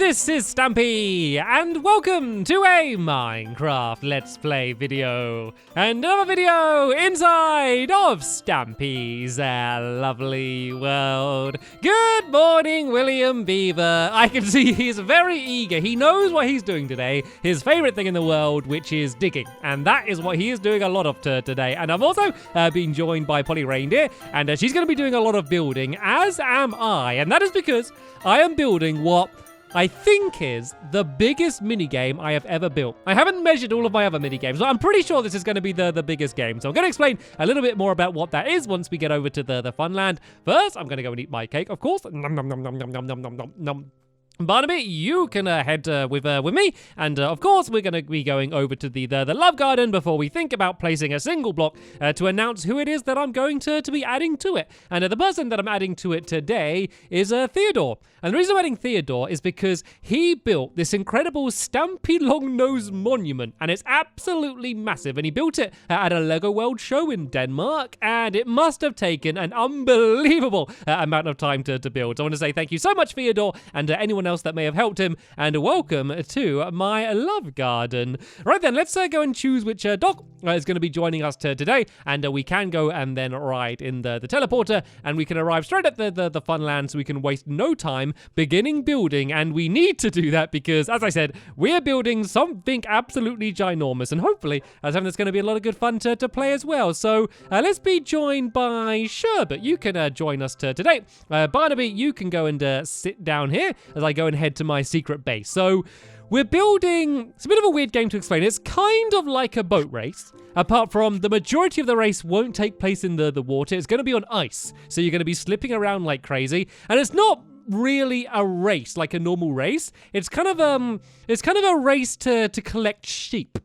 this is Stampy, and welcome to a Minecraft Let's Play video. Another video inside of Stampy's lovely world. Good morning, William Beaver. I can see he's very eager. He knows what he's doing today. His favorite thing in the world, which is digging. And that is what he is doing a lot of today. And I've also been joined by Polly Reindeer, and she's going to be doing a lot of building, as am I. And that is because I am building what I think is the biggest minigame I have ever built. I haven't measured all of my other minigames, but I'm pretty sure this is going to be the biggest game. So I'm going to explain a little bit more about what that is once we get over to the funland. First, I'm going to go and eat my cake, of course. Nom, nom, nom, nom, nom, nom, nom, nom, nom. Barnaby, you can head with me, and of course we're going to be going over to the love garden before we think about placing a single block to announce who it is that I'm going to be adding to it. And the person that I'm adding to it today is Theodore. And the reason I'm adding Theodore is because he built this incredible Stampylonghead monument, and it's absolutely massive. And he built it at a Lego World show in Denmark, and it must have taken an unbelievable amount of time to build. So I want to say thank you so much, Theodore, and anyone else that may have helped him, and welcome to my love garden. Right then, let's go and choose which dog is going to be joining us today, and we can go and then ride in the teleporter, and we can arrive straight at the funland, so we can waste no time beginning building. And we need to do that because, as I said, we're building something absolutely ginormous, and hopefully something that's going to be a lot of good fun to play as well. So let's be joined by Sherbet. You can join us today. Barnaby, you can go and sit down here as I go and head to my secret base. So we're building, it's a bit of a weird game to explain. It's kind of like a boat race, apart from the majority of the race won't take place in the water. It's going to be on ice, so you're going to be slipping around like crazy, and it's not really a race like a normal race. It's kind of a race to collect sheep.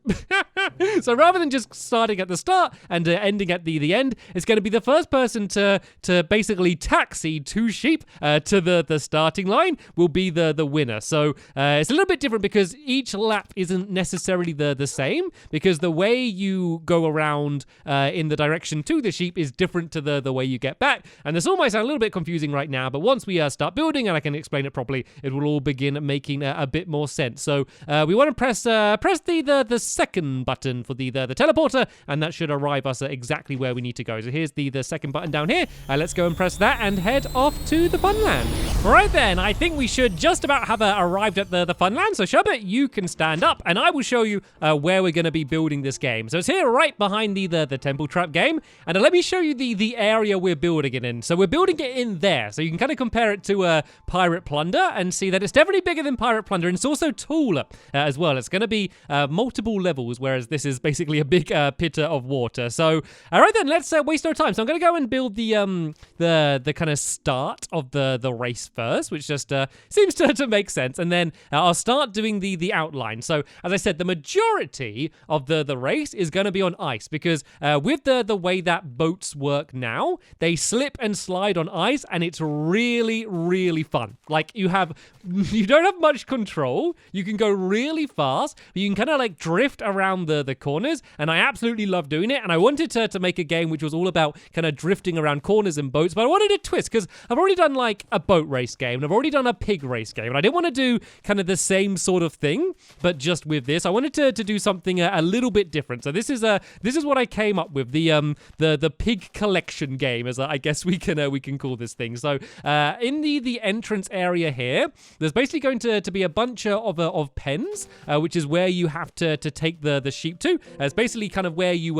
So rather than just starting at the start and ending at the end, it's going to be the first person to basically taxi two sheep to the starting line will be the winner. So it's a little bit different because each lap isn't necessarily the same, because the way you go around in the direction to the sheep is different to the way you get back. And this all might sound a little bit confusing right now, but once we start building and I can explain it properly, it will all begin making a bit more sense. So we want to press the second button for the teleporter, and that should arrive us exactly where we need to go. So here's the second button down here. Let's go and press that and head off to the funland. Right then, I think we should just about have arrived at the funland. So Sherbet, you can stand up, and I will show you where we're going to be building this game. So it's here right behind the temple trap game, and let me show you the area we're building it in. So we're building it in there, so you can kind of compare it to Pirate Plunder and see that it's definitely bigger than Pirate Plunder, and it's also taller as well. It's going to be multiple levels, whereas this is basically a big pit of water. So all right then, let's waste no time. So I'm going to go and build the kind of start of the race first, which just seems to make sense, and then I'll start doing the outline. So as I said, the majority of the race is going to be on ice, because with the way that boats work now, they slip and slide on ice, and it's really fun. Like, you don't have much control. You can go really fast, but you can kind of like drift around the corners, and I absolutely love doing it. And I wanted to make a game which was all about kind of drifting around corners and boats, but I wanted a twist, because I've already done like a boat race game, and I've already done a pig race game, and I didn't want to do kind of the same sort of thing, but just with this, I wanted to do something a little bit different. So this is what I came up with, the pig collection game, as I guess we can call this thing. So in the entrance area here, there's basically going to be a bunch of pens, which is where you have to take the sheep to. It's basically kind of where you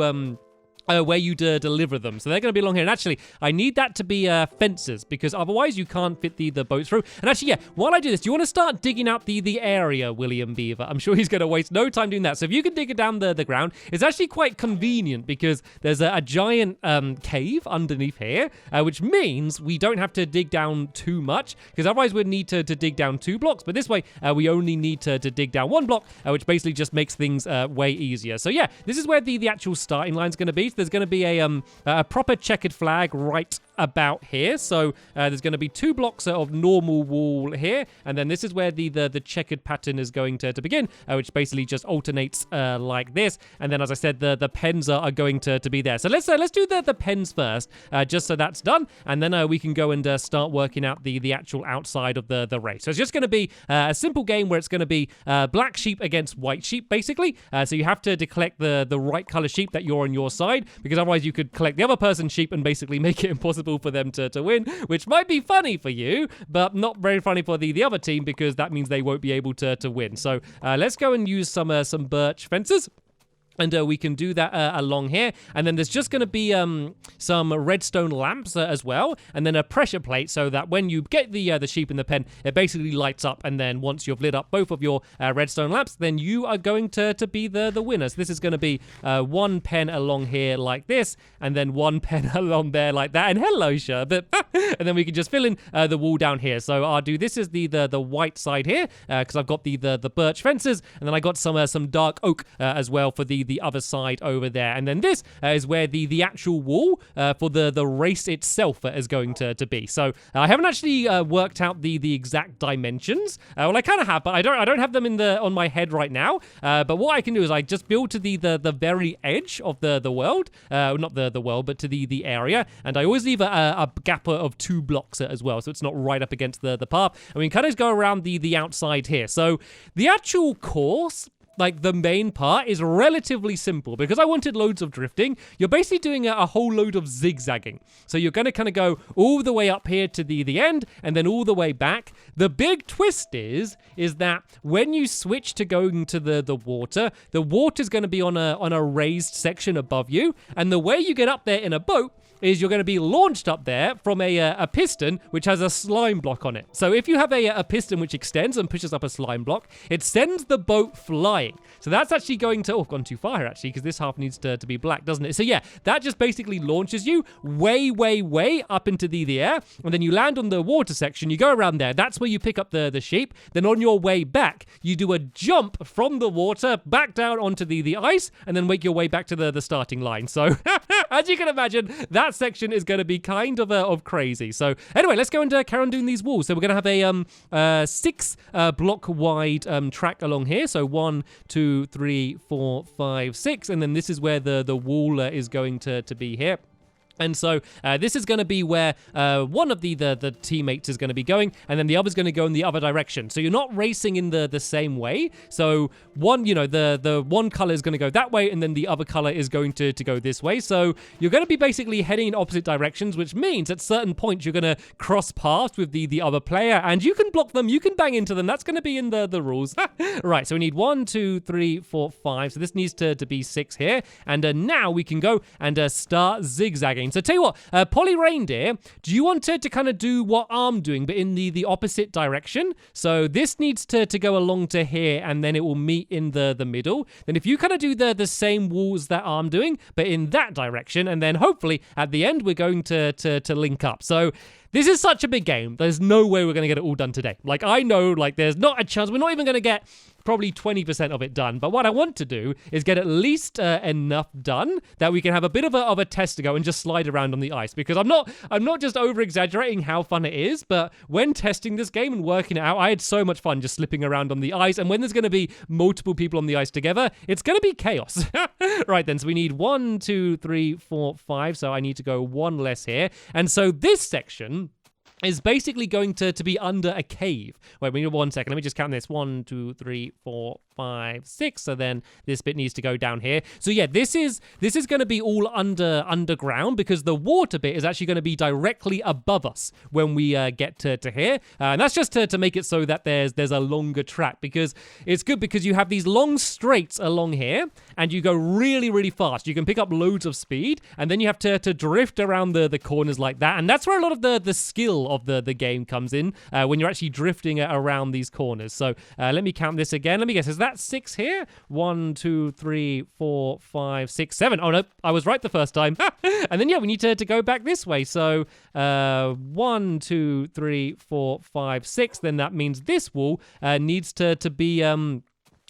deliver them. So they're going to be along here. And actually, I need that to be fences, because otherwise you can't fit the boats through. And actually, yeah, while I do this, do you want to start digging out the area, William Beaver? I'm sure he's going to waste no time doing that. So if you can dig it down the ground, it's actually quite convenient, because there's a giant cave underneath here, which means we don't have to dig down too much, because otherwise we'd need to dig down 2 blocks. But this way, we only need to dig down 1 block, which basically just makes things way easier. So yeah, this is where the actual starting line is going to be. So there's going to be a proper checkered flag right about here. So there's going to be 2 blocks of normal wall here, and then this is where the checkered pattern is going to begin, which basically just alternates like this. And then, as I said, the pens are going to be there. So let's do the pens first, just so that's done, and then we can go and start working out the actual outside of the race. So it's just going to be a simple game where it's going to be black sheep against white sheep, basically. So you have to collect the right color sheep that you're on your side, because otherwise you could collect the other person's sheep and basically make it impossible for them to win, which might be funny for you, but not very funny for the other team, because that means they won't be able to win. So let's go and use some birch fences. And we can do that along here. And then there's just going to be some redstone lamps as well. And then a pressure plate, so that when you get the sheep in the pen, it basically lights up. And then once you've lit up both of your redstone lamps, then you are going to be the winner. So this is going to be 1 pen along here like this. And then 1 pen along there like that. And hello, Sherbet. And then we can just fill in the wall down here. So I'll do this is the white side here, because I've got the birch fences. And then I got some dark oak as well for the other side over there. And then this is where the actual wall for the race itself is going to be. So I haven't actually worked out the exact dimensions. Well, I kind of have, but I don't have them on my head right now. But what I can do is I just build to the very edge of the world, not the world, but to the area. And I always leave a gap of 2 blocks as well, so it's not right up against the path. And we can kind of go around the outside here. So the actual course, like the main part, is relatively simple because I wanted loads of drifting. You're basically doing a whole load of zigzagging. So you're going to kind of go all the way up here to the end and then all the way back. The big twist is that when you switch to going to the water is going to be on a raised section above you. And the way you get up there in a boat is you're going to be launched up there from a piston which has a slime block on it. So if you have a piston which extends and pushes up a slime block, it sends the boat flying. So that's actually going to... Oh, I've gone too far actually, because this half needs to be black, doesn't it? So yeah, that just basically launches you way, way, way up into the air. And then you land on the water section, you go around there. That's where you pick up the sheep. Then on your way back, you do a jump from the water back down onto the ice and then make your way back to the starting line. So as you can imagine, that section is going to be kind of crazy. So anyway, let's go and carry on doing these walls. So we're going to have a 6 block wide track along here. So 1, 2, 3, 4, 5, 6, and then this is where the wall is going to be here. And so this is going to be where one of the teammates is going to be going, and then the other's going to go in the other direction. So you're not racing in the same way. So one, the one color is going to go that way, and then the other color is going to go this way. So you're going to be basically heading in opposite directions, which means at certain points you're going to cross paths with the other player, and you can block them, you can bang into them. That's going to be in the rules. Right, so we need 1, 2, 3, 4, 5. So this needs to be 6 here. And now we can go and start zigzagging. So tell you what, Polly Reindeer, do you want to kind of do what I'm doing, but in the opposite direction? So this needs to go along to here, and then it will meet in the middle. Then if you kind of do the same walls that I'm doing, but in that direction, and then hopefully at the end we're going to link up. So this is such a big game. There's no way we're going to get it all done today. Like, I know, like, there's not a chance. We're not even going to get probably 20% of it done. But what I want to do is get at least enough done that we can have a bit of a test to go and just slide around on the ice. Because I'm not just over-exaggerating how fun it is, but when testing this game and working it out, I had so much fun just slipping around on the ice. And when there's going to be multiple people on the ice together, it's going to be chaos. Right then, so we need 1, 2, 3, 4, 5. So I need to go 1 less here. And so this section is basically going to be under a cave. Wait, we need 1 second. Let me just count this. 1, 2, 3, 4, 5, 6. So then this bit needs to go down here. So yeah, this is going to be all underground, because the water bit is actually going to be directly above us when we get to here. And that's just to make it so that there's a longer track, because it's good because you have these long straights along here and you go really, really fast. You can pick up loads of speed, and then you have to drift around the corners like that. And that's where a lot of the skill of the game comes in, when you're actually drifting around these corners. So let me count this again. Let me guess, is that 6 here? 1, 2, 3, 4, 5, 6, 7. Oh no, I was right the first time. And then yeah, we need to go back this way. So 1, 2, 3, 4, 5, 6. Then that means this wall needs to be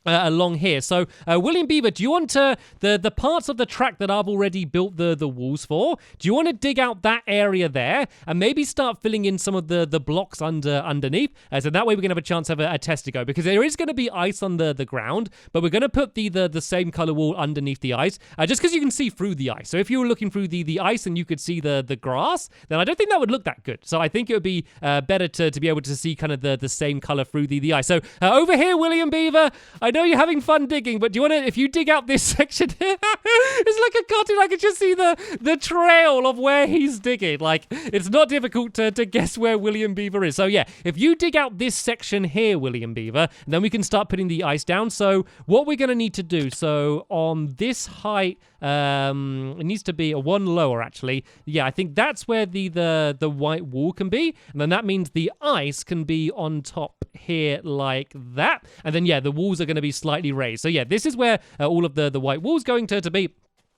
along here. So, William Beaver, do you want to, the parts of the track that I've already built the walls for, do you want to dig out that area there and maybe start filling in some of the blocks underneath? So that way we can have a chance to have a test to go, because there is going to be ice on the ground, but we're going to put the same color wall underneath the ice, just because you can see through the ice. So if you were looking through the ice and you could see the grass, then I don't think that would look that good. So I think it would be better to be able to see kind of the same color through the ice. So over here, William Beaver, I know you're having fun digging, but do you want to, if you dig out this section here, it's like a cartoon. I can just see the trail of where he's digging. Like, it's not difficult to guess where William Beaver is. So yeah, if you dig out this section here, William Beaver, then we can start putting the ice down. So what we're going to need to do, so on this height, it needs to be a one lower, actually. Yeah, I think that's where the white wall can be, and then that means the ice can be on top here like that, and then yeah, the walls are going to be slightly raised. So yeah, this is where all of the white wall's going to be.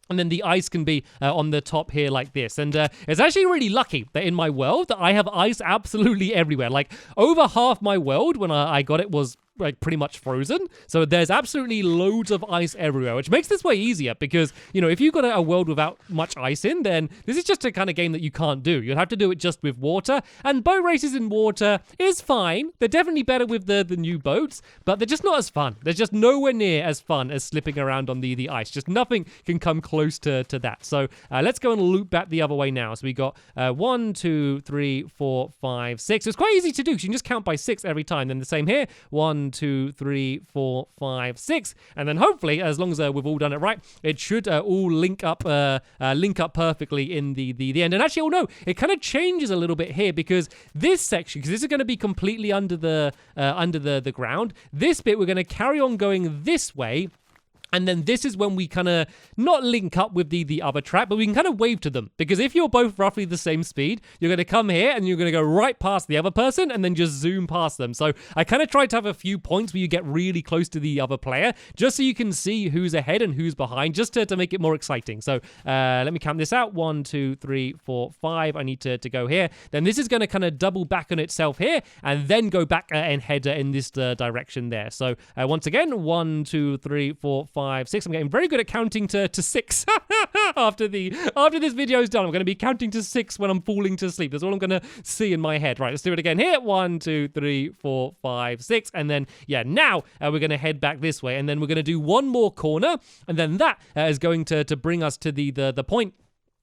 And then the ice can be on the top here like this. And it's actually really lucky that in my world that I have ice absolutely everywhere. Like, over half my world when I got it was like pretty much frozen. So there's absolutely loads of ice everywhere, which makes this way easier because, you know, if you've got a world without much ice in, then this is just a kind of game that you can't do. You'll have to do it just with water, and boat races in water is fine. They're definitely better with the new boats, but they're just not as fun. They're just nowhere near as fun as slipping around on the ice. Just nothing can come close to that. So let's go and loop back the other way now. So we got 1, 2, 3, 4, 5, 6. It's quite easy to do because you can just count by 6 every time. Then the same here. 1, 2, 3, 4, 5, 6, and then hopefully, as long as we've all done it right, it should all link up perfectly in the end. And actually, oh no, it kind of changes a little bit here because this section, because this is going to be completely under the ground. This bit we're going to carry on going this way. And then this is when we kind of not link up with the other track, but we can kind of wave to them. Because if you're both roughly the same speed, you're going to come here and you're going to go right past the other person and then just zoom past them. So I kind of tried to have a few points where you get really close to the other player, just so you can see who's ahead and who's behind, just to make it more exciting. So let me count this out. 1, 2, 3, 4, 5. I need to go here. Then this is going to kind of double back on itself here and then go back and head in this direction there. So once again, 1, 2, 3, 4, 5, 6. I'm getting very good at counting to 6 after this video is done. I'm going to be counting to 6 when I'm falling to sleep. That's all I'm going to see in my head. Right, let's do it again here. 1, 2, 3, 4, 5, 6. And then, yeah, now we're going to head back this way. And then we're going to do one more corner. And then that is going to bring us to the point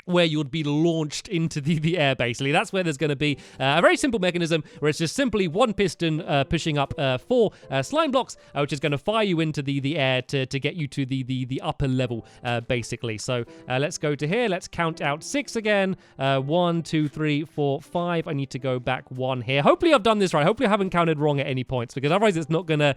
where you would be launched into the air, basically. That's where there's going to be a very simple mechanism where it's just simply one piston pushing up 4 slime blocks, which is going to fire you into the air to get you to the upper level, basically. So let's go to here. Let's count out 6 again. 1, 2, 3, 4, 5. I need to go back 1 here. Hopefully I've done this right. Hopefully I haven't counted wrong at any points, because otherwise it's not gonna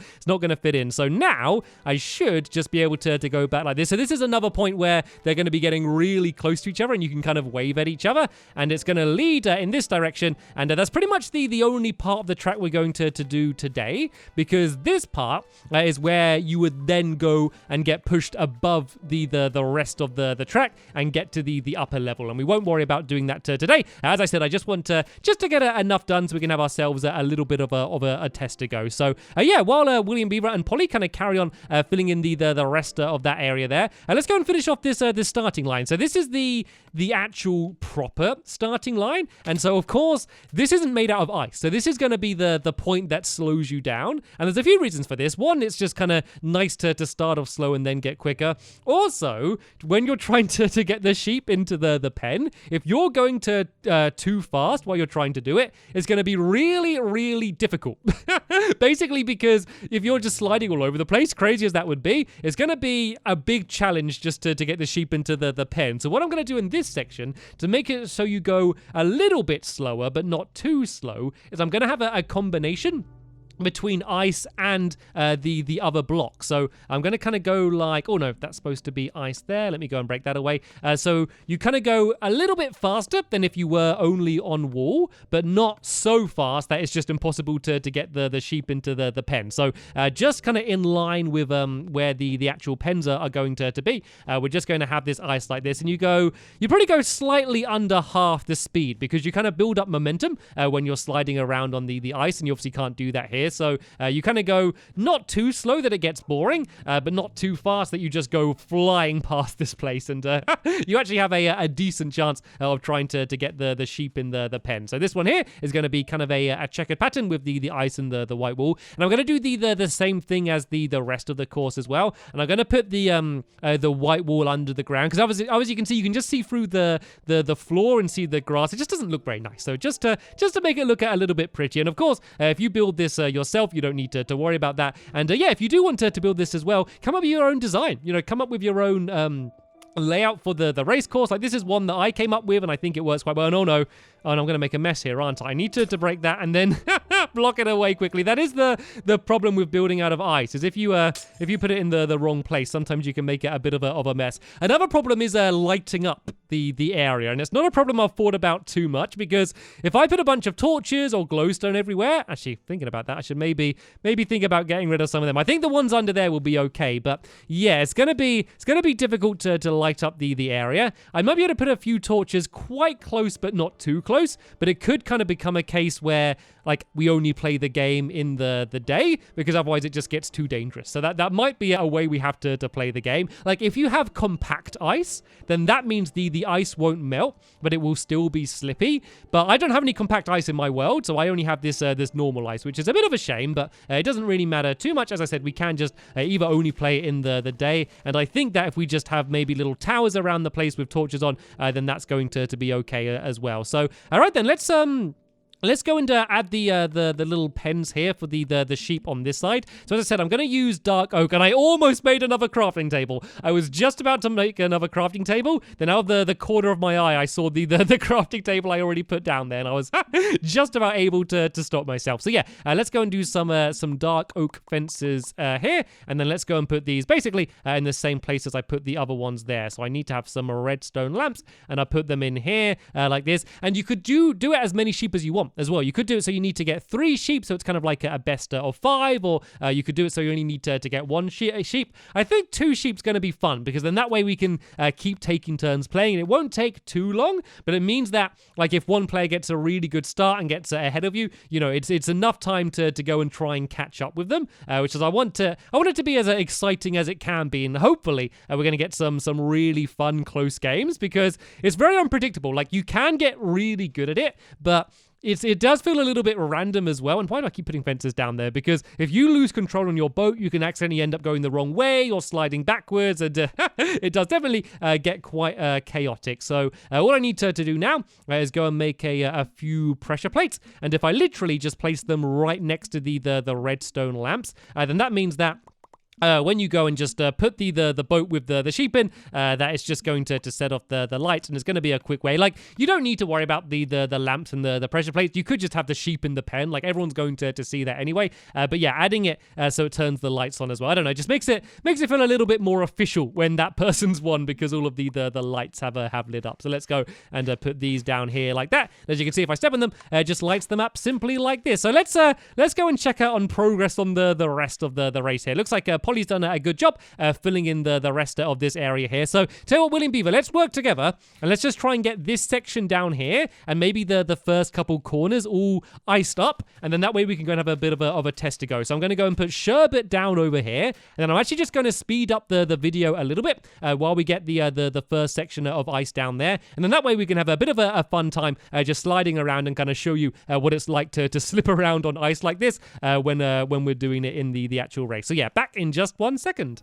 fit in. So now I should just be able to go back like this. So this is another point where they're going to be getting really close to each other, and you can kind of wave at each other, and it's going to lead in this direction. And that's pretty much the only part of the track we're going to do today, because this part is where you would then go and get pushed above the rest of the track and get to the upper level. And we won't worry about doing that today. As I said, I just want to get enough done so we can have ourselves a little bit of a test to go. So yeah, while William Beaver and Polly kind of carry on filling in the rest of that area there, let's go and finish off this starting line. So this is the actual proper starting line, and so of course this isn't made out of ice, so this is going to be the point that slows you down. And there's a few reasons for this. One, it's just kind of nice to start off slow and then get quicker. Also, when you're trying to get the sheep into the pen, if you're going too fast while you're trying to do it, it's going to be really difficult. Basically, because if you're just sliding all over the place, crazy as that would be, it's going to be a big challenge just to get the sheep into the pen. So what I'm going to do in this section to make it so you go a little bit slower but not too slow is I'm going to have a combination between ice and the other block. So I'm going to kind of go like, oh no, that's supposed to be ice there. Let me go and break that away. So you kind of go a little bit faster than if you were only on wall, but not so fast that it's just impossible to get the sheep into the pen. So just kind of in line with where the actual pens are going to be. We're just going to have this ice like this, and you probably go slightly under half the speed, because you kind of build up momentum when you're sliding around on the ice, and you obviously can't do that here. here. So you kind of go not too slow that it gets boring, but not too fast that you just go flying past this place. And you actually have a decent chance of trying to get the sheep in the pen. So this one here is going to be kind of a checkered pattern with the ice and the white wool. And I'm going to do the same thing as the rest of the course as well. And I'm going to put the white wool under the ground, because obviously you can see, just see through the floor and see the grass. It just doesn't look very nice. So just to make it look a little bit pretty. And of course, if you build this yourself, you don't need to worry about that. And yeah, if you do want to build this as well, come up with your own design. Come up with your own layout for the race course. Like, this is one that I came up with, and I think it works quite well. And oh no, I'm going to make a mess here, aren't I? I need to break that and then block it away quickly. That is the problem with building out of ice, is if you put it in the wrong place, sometimes you can make it a bit of a mess. Another problem is lighting up the area, and it's not a problem I've thought about too much, because if I put a bunch of torches or glowstone everywhere, actually thinking about that, I should maybe think about getting rid of some of them. I think the ones under there will be okay, but yeah, it's gonna be difficult to light up the area. I might be able to put a few torches quite close, but not too close. But it could kind of become a case where, like, we only play the game in the day, because otherwise it just gets too dangerous. So that might be a way we have to play the game. Like, if you have compact ice, then that means the ice won't melt, but it will still be slippy. But I don't have any compact ice in my world, so I only have this normal ice, which is a bit of a shame, but it doesn't really matter too much. As I said, we can just either only play it in the day, and I think that if we just have maybe little towers around the place with torches on, then that's going to be okay as well. So, all right then, let's go and add the little pens here for the sheep on this side. So as I said, I'm going to use dark oak, and I almost made another crafting table. I was just about to make another crafting table. Then out of the corner of my eye, I saw the crafting table I already put down there, and I was just about able to stop myself. So yeah, let's go and do some dark oak fences here, and then let's go and put these basically in the same place as I put the other ones there. So I need to have some redstone lamps, and I put them in here like this. And you could do it as many sheep as you want as well. You could do it so you need to get 3 sheep, so it's kind of like a best of 5, or you could do it so you only need to get 1 sheep. I think 2 sheep's going to be fun, because then that way we can keep taking turns playing, and it won't take too long, but it means that, like, if one player gets a really good start and gets ahead of you, it's enough time to go and try and catch up with them, which is I want it to be as exciting as it can be, and hopefully we're going to get some really fun close games, because it's very unpredictable. Like, you can get really good at it, but it does feel a little bit random as well. And why do I keep putting fences down there? Because if you lose control on your boat, you can accidentally end up going the wrong way or sliding backwards, and it does definitely get quite chaotic. So all I need to do now is go and make a few pressure plates. And if I literally just place them right next to the redstone lamps, then that means that when you go and just put the boat with the sheep in, that is just going to set off the lights, and it's going to be a quick way. Like, you don't need to worry about the lamps and the pressure plates. You could just have the sheep in the pen. Like, everyone's going to see that anyway. But yeah, adding it so it turns the lights on as well, I don't know, just makes it feel a little bit more official when that person's won, because all of the lights have lit up. So let's go and put these down here like that. As you can see, if I step on them, it just lights them up simply like this. So let's go and check out on progress on the rest of the race here. Looks like Polly's done a good job filling in the rest of this area here. So tell you what, William Beaver, let's work together, and let's just try and get this section down here, and maybe the first couple corners all iced up, and then that way we can go and have a bit of a test to go. So I'm going to go and put sherbet down over here, and then I'm actually just going to speed up the video a little bit while we get the first section of ice down there, and then that way we can have a bit of a fun time just sliding around and kind of show you what it's like to slip around on ice like this when we're doing it in the actual race. So yeah, back in just 1 second.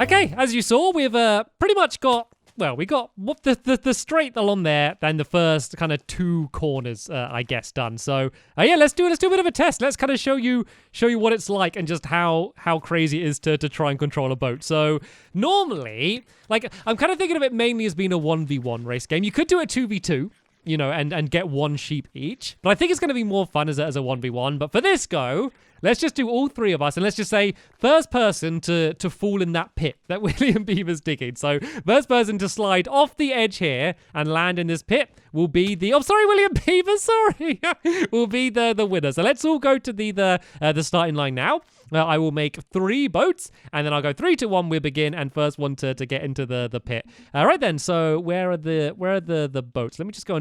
Okay, as you saw, we've pretty much got, well, we got the straight along there and the first kind of 2 corners, I guess, done. So yeah, let's do a bit of a test. Let's kind of show you what it's like, and just how crazy it is to try and control a boat. So normally, like, I'm kind of thinking of it mainly as being a 1v1 race game. You could do a 2v2. And get 1 sheep each. But I think it's going to be more fun as a 1v1. But for this go, let's just do all three of us, and let's just say first person to fall in that pit that William Beaver's digging. So first person to slide off the edge here and land in this pit will be the, oh, sorry, William Beaver, sorry, will be the winner. So let's all go to the starting line now. I will make 3 boats, and then I'll go 3, 2, 1. We begin, and first one to get into the pit. All right then. So where are the boats? Let me just go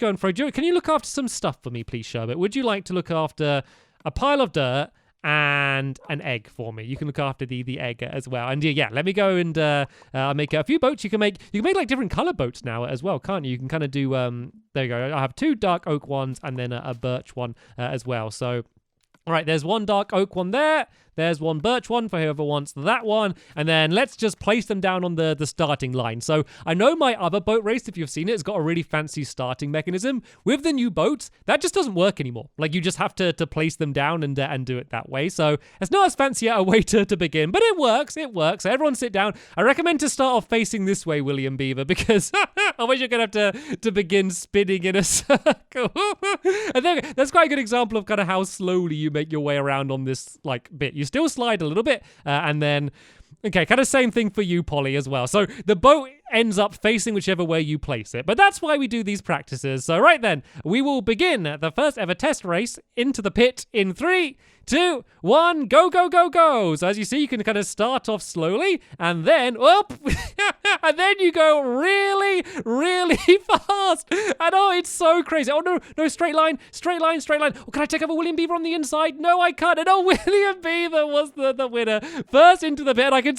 and throw. Can you look after some stuff for me, please, Sherbet? Would you like to look after a pile of dirt and an egg for me? You can look after the egg as well. And yeah, let me go and make a few boats. You can make like different color boats now as well, can't you? You can kind of do there you go. I have 2 dark oak ones and then a birch one as well. So all right, there's 1 dark oak one there. There's 1 birch one for whoever wants that one. And then let's just place them down on the starting line. So I know my other boat race, if you've seen it, it's got a really fancy starting mechanism. With the new boats, that just doesn't work anymore. Like, you just have to place them down and do it that way. So it's not as fancy a way to begin, but it works. It works. So everyone sit down. I recommend to start off facing this way, William Beaver, because otherwise you're going to have to begin spinning in a circle. And then that's quite a good example of kind of how slowly you make your way around on this like bit. You still slide a little bit, and then okay, kind of same thing for you, Polly, as well. So the boat ends up facing whichever way you place it, but that's why we do these practices. So right then, we will begin the first ever test race into the pit in 3, 2, 1, go, go, go, go. So as you see, you can kind of start off slowly, and then up, and then you go really, really fast. And oh, it's so crazy. Oh no, straight line, straight line, straight line. Oh, can I take over William Beaver on the inside? No, I can't. And oh, William Beaver was the winner. First into the pit. I can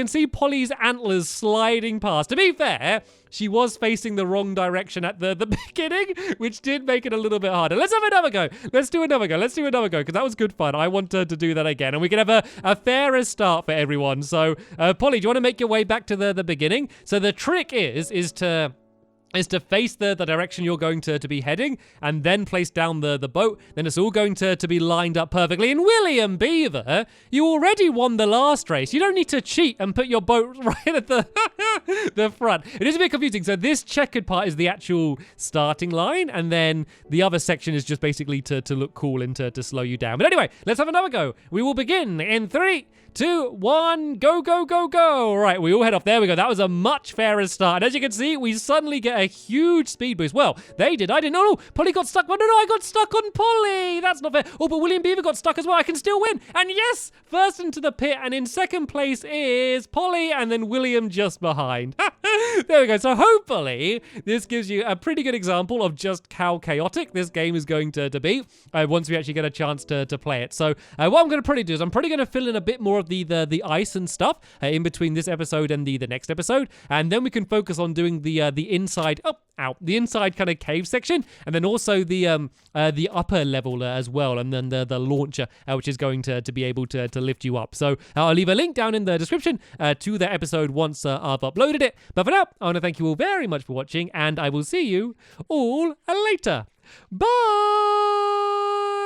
see Polly's antlers sliding past. To be fair, she was facing the wrong direction at the beginning, which did make it a little bit harder. Let's have another go. Let's do another go, because that was good fun. I want to do that again, and we can have a fairer start for everyone. So, Polly, do you want to make your way back to the beginning? So the trick is to face the direction you're going to be heading, and then place down the boat. Then it's all going to be lined up perfectly. And William Beaver, you already won the last race. You don't need to cheat and put your boat right at the front. It is a bit confusing. So this checkered part is the actual starting line, and then the other section is just basically to look cool and to slow you down. But anyway, let's have another go. We will begin in 3, 2, 1, go, go, go, go. All right, we all head off. There we go. That was a much fairer start. And as you can see, we suddenly get a huge speed boost. Well, they did. I didn't. No, Polly got stuck. Oh, no, I got stuck on Polly. That's not fair. Oh, but William Beaver got stuck as well. I can still win. And yes, first into the pit. And in second place is Polly, and then William just behind. There we go. So hopefully this gives you a pretty good example of just how chaotic this game is going to be once we actually get a chance to play it. So what I'm going to probably do is I'm probably going to fill in a bit more of the ice and stuff in between this episode and the next episode, and then we can focus on doing the inside the inside kind of cave section, and then also the upper level as well, and then the launcher which is going to be able to lift you up. So I'll leave a link down in the description to the episode once I've uploaded it. But for now, I want to thank you all very much for watching, and I will see you all later. Bye!